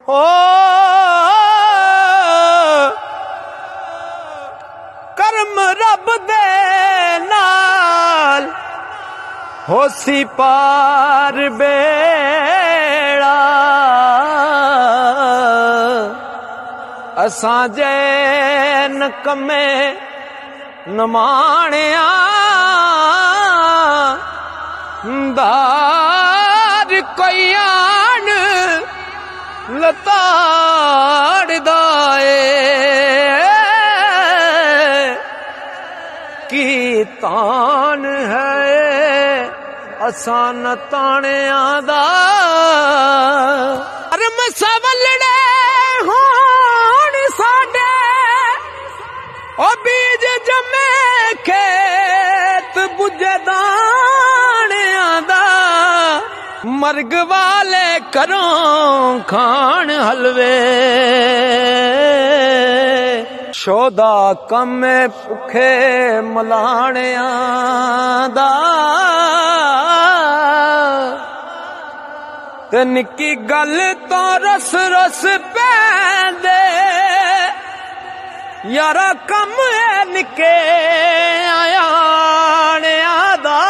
हो कर्म रब दे नाल होसी पार बेड़ा असां जे नकमे नमाणिया दार कोई आन लताड़ दाए की तान है असां न ताणिया दा कर्म सवलड़े होण साडे ओ बीज जमे खेत बुझे दाणिया दा मर्ग वाले करों खान हलवे शोदा कमे भुखे मलाणिया दा ते निक्की गल तो रस रस पैंदे यारा कम है निके आयाणिया दा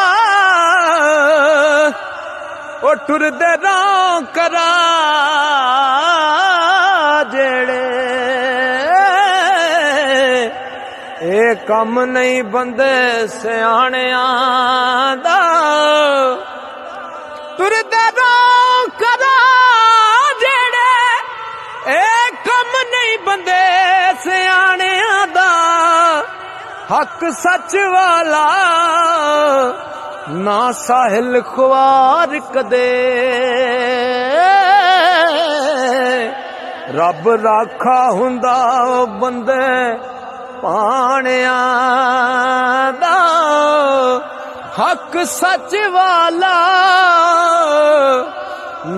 ओ टुरदे रां करा जेड़े ए कम नहीं बंदे सियाणिया दा टुरदे रां करा जेड़े ए कम नहीं बंदे सियाणिया दा हक सच वाला ना साहिल ख्वार कदे रब राखा हुंदा बंदे पाणिया दा हक सच वाला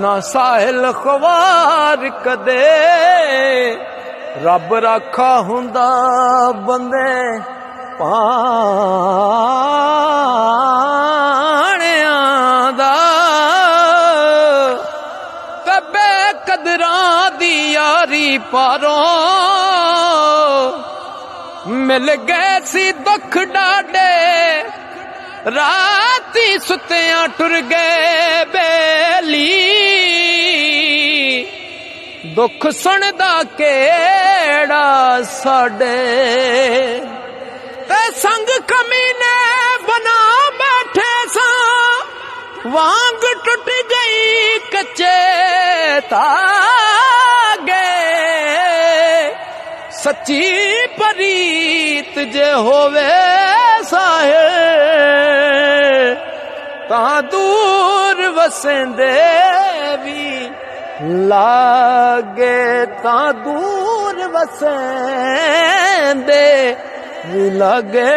ना साहिल ख्वार कदे रब राखा हुंदा बंदे पाणिया दा कबे कदरां दी यारी पारों मिल गए सी दुख डाडे राती सुतियां टुर गए बेली दुख सुनदा केड़ा साडे ते संग कमीने बना बैठे सा वांग टुट गई कच्चे तागे सच्ची परीत जे होवे साहे ता दूर वसेंदे भी लागे ता दूर वसेंदे भी लागे।